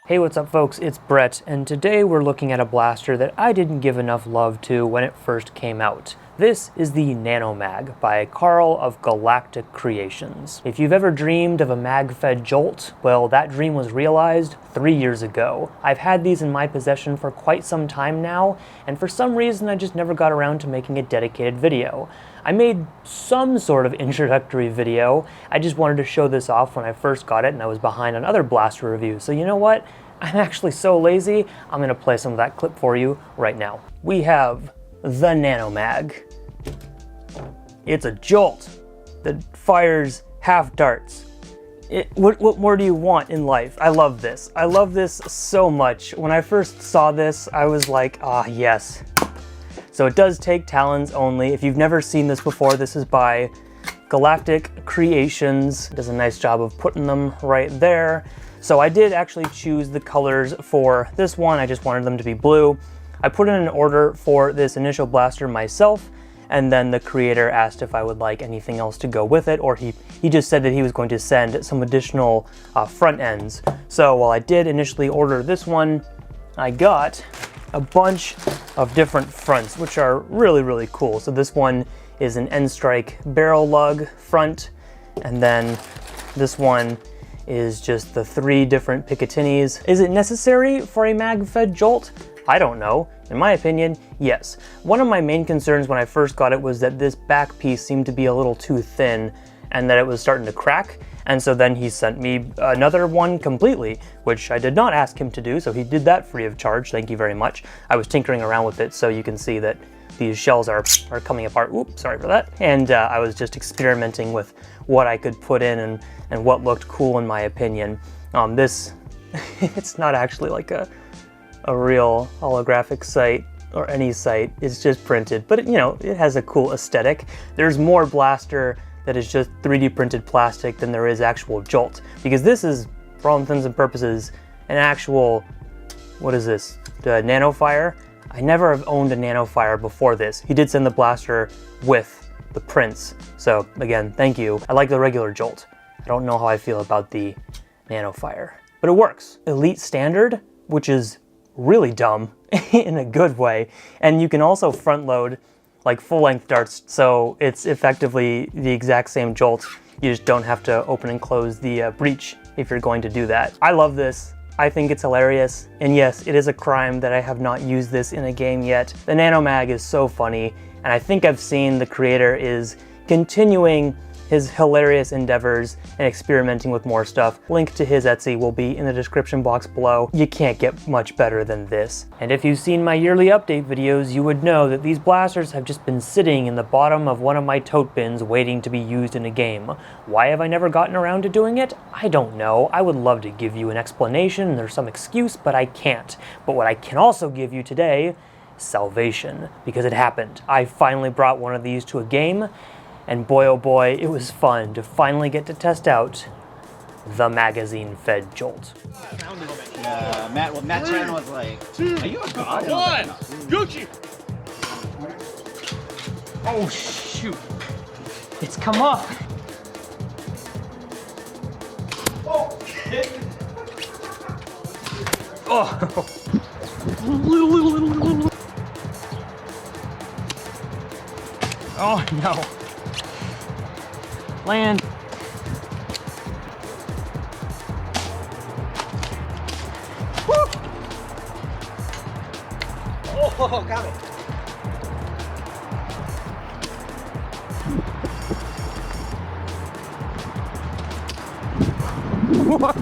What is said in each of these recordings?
Hey, what's up folks, it's Brett, and today we're looking at a blaster that I didn't give enough love to when it first came out. This is the NanoMag by Carl of Galactic Creations. If you've ever dreamed of a mag-fed Jolt, well, that dream was realized 3 years ago. I've had these in my possession for quite some time now, and for some reason I just never got around to making a dedicated video. I made some sort of introductory video. I just wanted to show this off when I first got it and I was behind on other blaster reviews. So you know what? I'm actually so lazy, I'm gonna play some of that clip for you right now. We have the NanoMag. It's a Jolt that fires half darts. What more do you want in life? I love this. I love this so much. When I first saw this, I was like, ah, yes. So it does take talons only. If you've never seen this before, this is by Galactic Creations. It does a nice job of putting them right there. So I did actually choose the colors for this one. I just wanted them to be blue. I put in an order for this initial blaster myself, and then the creator asked if I would like anything else to go with it, or he just said that he was going to send some additional front ends. So while I did initially order this one, I got a bunch of different fronts, which are really, really cool. So this one is an end strike barrel lug front, and then this one is just the 3 different Picatinis. Is it necessary for a mag-fed Jolt? I don't know. In my opinion, yes. One of my main concerns when I first got it was that this back piece seemed to be a little too thin and that it was starting to crack. And so then he sent me another one completely, which I did not ask him to do, so he did that free of charge. Thank you very much. I was tinkering around with it so you can see that these shells are coming apart. Oops, sorry for that. And I was just experimenting with what I could put in and what looked cool in my opinion. This, it's not actually like a real holographic sight or any sight. It's just printed, but it has a cool aesthetic. There's more blaster that is just 3D printed plastic than there is actual Jolt, because this is, for all intents and purposes, an actual, what is this, the NanoFire? I never have owned a NanoFire before this. He did send the blaster with the prints, so again, thank you. I like the regular Jolt. I don't know how I feel about the NanoFire, but it works. Elite Standard, which is really dumb in a good way, and you can also front load like full-length darts, so it's effectively the exact same Jolt. You just don't have to open and close the breech if you're going to do that. I love this. I think it's hilarious, and yes, it is a crime that I have not used this in a game yet. The NanoMag is so funny, and I think I've seen the creator is continuing his hilarious endeavors and experimenting with more stuff. Link to his Etsy will be in the description box below. You can't get much better than this. And if you've seen my yearly update videos, you would know that these blasters have just been sitting in the bottom of one of my tote bins waiting to be used in a game. Why have I never gotten around to doing it? I don't know. I would love to give you an explanation and there's some excuse, but I can't. But what I can also give you today, salvation, because it happened. I finally brought one of these to a game, and boy oh boy, it was fun to finally get to test out the magazine-fed Jolt. Yeah, Matt Chan was like, are you a god? One! Gucci! Oh shoot! It's come up! Oh! Oh! Oh no! Land! Woo! Oh, got it! What?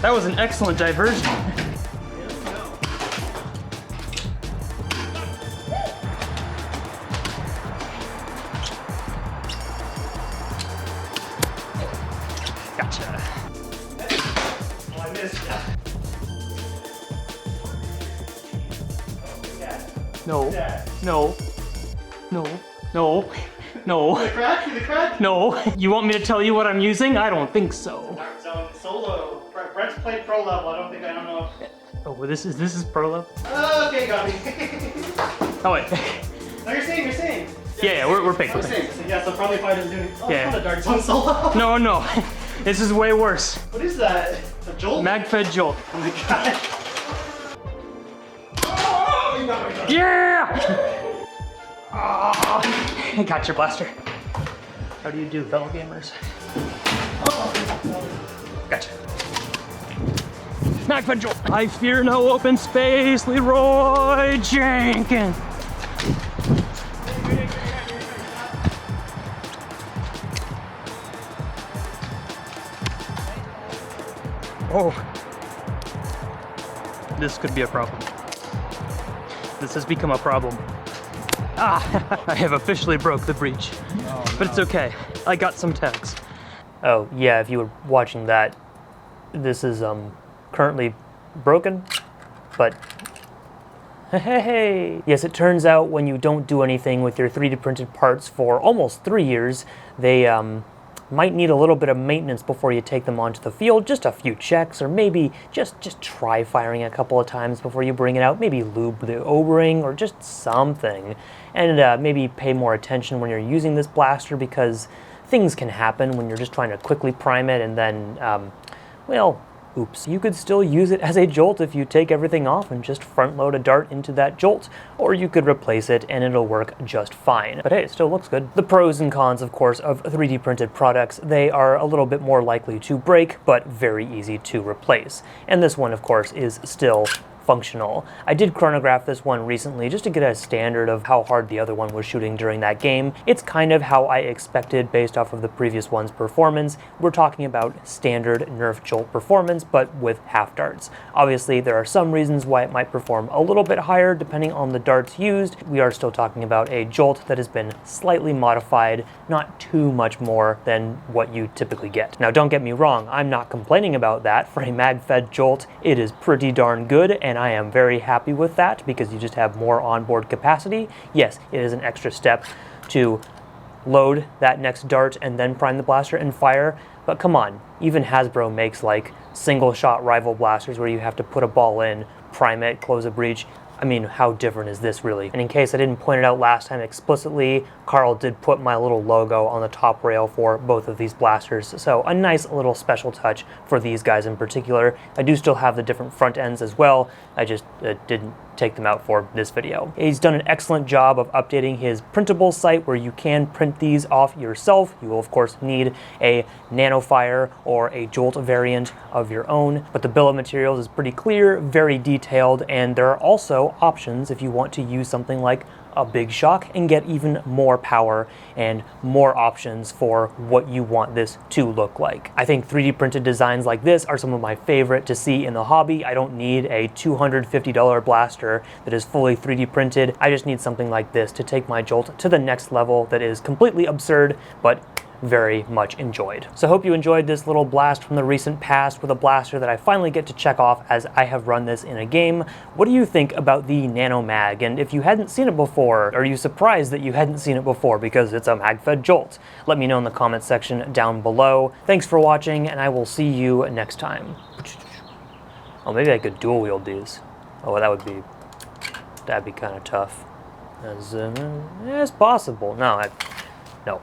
That was an excellent diversion. Gotcha. Oh, I missed that. No. No. No. No. No. The crack? No. You want me to tell you what I'm using? I don't think so. So solo. Brett's played pro level. I don't know. Oh, this is pro level? Okay, got me. Oh wait. No, you're saying. Yeah, we're pink. Yeah, so probably if I didn't do anything. Oh, Yeah. it's not a Dark Zone solo. No. This is way worse. What is that? A Jolt? Mag-fed Jolt. Oh my god. Oh, you got me. Yeah! I got your blaster. How do you do, fellow gamers? Gotcha. Mag-fed Jolt. I fear no open space, Leroy Jenkins. Oh, this could be a problem. This has become a problem. Ah, I have officially broke the breach. Oh, no. But it's okay, I got some tags. Oh, yeah, if you were watching that, this is currently broken, but hey. Yes, it turns out when you don't do anything with your 3D printed parts for almost 3 years, they might need a little bit of maintenance before you take them onto the field, just a few checks, or maybe just try firing a couple of times before you bring it out, maybe lube the O-ring or just something, and maybe pay more attention when you're using this blaster because things can happen when you're just trying to quickly prime it and then, well, oops. You could still use it as a jolt if you take everything off and just front load a dart into that jolt, or you could replace it and it'll work just fine. But hey, it still looks good. The pros and cons, of course, of 3D printed products, they are a little bit more likely to break, but very easy to replace. And this one, of course, is still functional. I did chronograph this one recently just to get a standard of how hard the other one was shooting during that game. It's kind of how I expected based off of the previous one's performance. We're talking about standard Nerf Jolt performance, but with half darts. Obviously, there are some reasons why it might perform a little bit higher depending on the darts used. We are still talking about a Jolt that has been slightly modified, not too much more than what you typically get. Now, don't get me wrong, I'm not complaining about that. For a mag-fed Jolt, it is pretty darn good, and I am very happy with that because you just have more onboard capacity. Yes, it is an extra step to load that next dart and then prime the blaster and fire, but come on, even Hasbro makes like single shot rival blasters where you have to put a ball in, prime it, close a breach. I mean, how different is this really? And in case I didn't point it out last time explicitly, Carl did put my little logo on the top rail for both of these blasters, so a nice little special touch for these guys in particular. I do still have the different front ends as well, I just didn't take them out for this video. He's done an excellent job of updating his Printables site where you can print these off yourself. You will of course need a NanoFire or a Jolt variant of your own, but the bill of materials is pretty clear, very detailed, and there are also options if you want to use something like a Big Shock and get even more power and more options for what you want this to look like. I think 3D printed designs like this are some of my favorite to see in the hobby. I don't need a $250 blaster that is fully 3D printed. I just need something like this to take my Jolt to the next level that is completely absurd, but very much enjoyed. So I hope you enjoyed this little blast from the recent past with a blaster that I finally get to check off as I have run this in a game. What do you think about the NanoMag? And if you hadn't seen it before, are you surprised that you hadn't seen it before because it's a mag-fed Jolt? Let me know in the comments section down below. Thanks for watching, and I will see you next time. Oh, maybe I could dual wield these. Oh, that'd be kind of tough. As possible. No.